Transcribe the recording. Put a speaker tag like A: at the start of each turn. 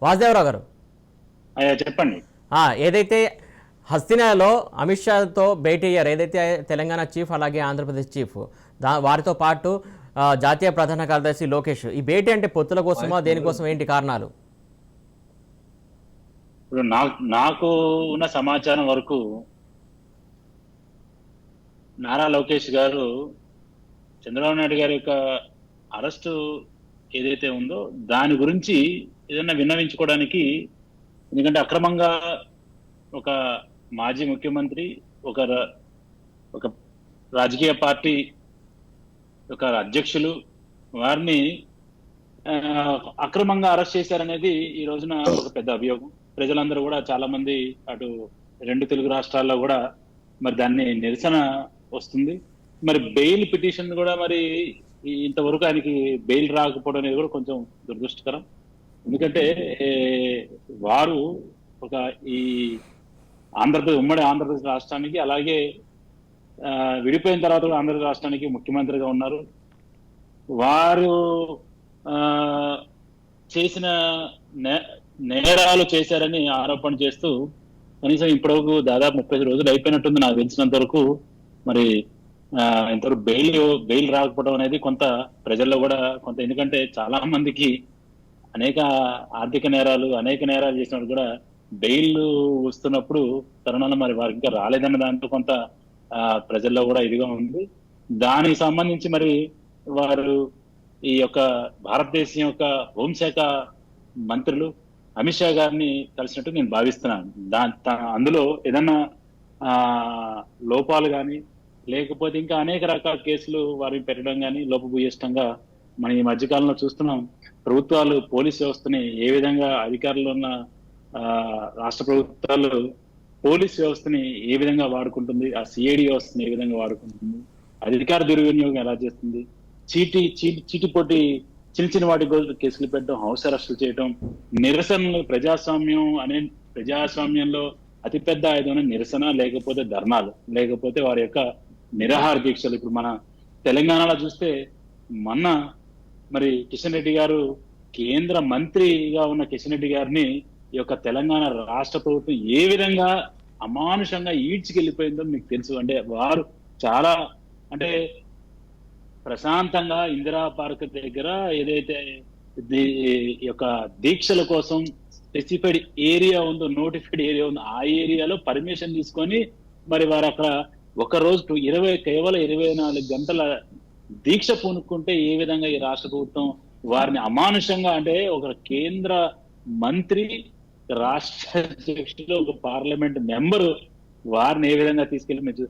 A: వాసుదేవరావు గారు,
B: అయ్యా చెప్పండి.
A: ఏదైతే హస్తినాలో అమిత్ షాతో భేటీ అయ్యారు, ఏదైతే తెలంగాణ చీఫ్ అలాగే ఆంధ్రప్రదేశ్ చీఫ్, వారితో పాటు జాతీయ ప్రధాన కార్యదర్శి లోకేష్, ఈ భేటీ అంటే పొత్తుల కోసమా, దేనికోసం, ఏంటి కారణాలు?
B: ఇప్పుడు నాకు ఉన్న సమాచారం వరకు నారా లోకేష్ గారు చంద్రబాబు నాయుడు గారి యొక్క అరెస్టు ఏదైతే ఉందో దాని గురించి ఏదైనా విన్నవించుకోవడానికి, ఎందుకంటే అక్రమంగా ఒక మాజీ ముఖ్యమంత్రి, ఒక ఒక రాజకీయ పార్టీ ఒక అధ్యక్షులు వారిని అక్రమంగా అరెస్ట్ చేశారనేది ఈ రోజున ఒక పెద్ద అభియోగం. ప్రజలందరూ కూడా చాలా మంది అటు రెండు తెలుగు రాష్ట్రాల్లో కూడా మరి దాన్ని నిరసన వస్తుంది. మరి బెయిల్ పిటిషన్ కూడా మరి ఇంతవరకు ఆయనకి బెయిల్ రాకపోవడం అనేది కూడా కొంచెం దురదృష్టకరం. ఎందుకంటే వారు ఒక ఈ ఉమ్మడి ఆంధ్రప్రదేశ్ రాష్ట్రానికి, అలాగే విడిపోయిన తర్వాత కూడా ఆంధ్రప్రదేశ్ రాష్ట్రానికి ముఖ్యమంత్రిగా ఉన్నారు. వారు చేసిన నేరాలు చేశారని ఆరోపణ చేస్తూ కనీసం ఇప్పటివరకు దాదాపు 35 రోజులు అయిపోయినట్టుంది నాకు తెలిసినంత వరకు. మరి ఇంతవరకు బెయిల్ రాకపోవడం అనేది కొంత ప్రజల్లో కూడా కొంత, ఎందుకంటే చాలా మందికి అనేక నేరాలు చేసినప్పుడు కూడా బెయిల్ వస్తున్నప్పుడు తరుణంలో మరి వారికి ఇంకా రాలేదన్న దాంతో కొంత ప్రజల్లో కూడా ఇదిగా ఉంది. దానికి సంబంధించి మరి వారు ఈ యొక్క భారతదేశం యొక్క హోంశాఖ మంత్రులు అమిత్ షా గారిని కలిసినట్టు నేను భావిస్తున్నాను. అందులో ఏదన్నా లోపాలు కానీ, లేకపోతే ఇంకా అనేక రకాల కేసులు వారిని పెట్టడం కానీ లోపభూయిష్టంగా మనం ఈ మధ్యకాలంలో చూస్తున్నాం. ప్రభుత్వాలు పోలీస్ వ్యవస్థని ఏ విధంగా, అధికారులు ఉన్న రాష్ట్ర ప్రభుత్వాలు పోలీస్ వ్యవస్థని ఏ విధంగా వాడుకుంటుంది, ఆ సిఐడి వ్యవస్థని ఏ విధంగా వాడుకుంటుంది, అధికార దుర్వినియోగం ఎలా చేస్తుంది, చీటిపోటీ చిన్న వాటి కేసులు పెట్టడం, హౌస్ అరెస్టులు చేయడం, నిరసనలు, ప్రజాస్వామ్యంలో అతిపెద్ద ఆయుధం నిరసన, లేకపోతే ధర్నాలు, లేకపోతే వారి యొక్క నిరాహార దీక్షలు. ఇప్పుడు మన తెలంగాణలో చూస్తే మొన్న మరి కిషన్ రెడ్డి గారు, కేంద్ర మంత్రిగా ఉన్న కిషన్ రెడ్డి గారిని ఈ యొక్క తెలంగాణ రాష్ట్ర ప్రభుత్వం ఏ విధంగా అమానుషంగా ఈడ్చికెళ్ళిపోయిందో మీకు తెలుసు. అంటే వారు చాలా ప్రశాంతంగా ఇందిరా పార్క్ దగ్గర ఏదైతే ఈ యొక్క దీక్షల కోసం స్పెసిఫైడ్ ఏరియా ఉందో, నోటిఫైడ్ ఏరియా ఉందో, ఆ ఏరియాలో పర్మిషన్ తీసుకొని మరి వారు అక్కడ ఒక రోజు కేవలం 24 గంటల దీక్ష పూనుకుంటే ఏ విధంగా ఈ రాష్ట్ర ప్రభుత్వం వారిని అమానుషంగా, అంటే ఒక కేంద్ర మంత్రి, రాష్ట్ర అధ్యక్షుడు, ఒక పార్లమెంట్ మెంబరు వారిని ఏ విధంగా తీసుకెళ్లి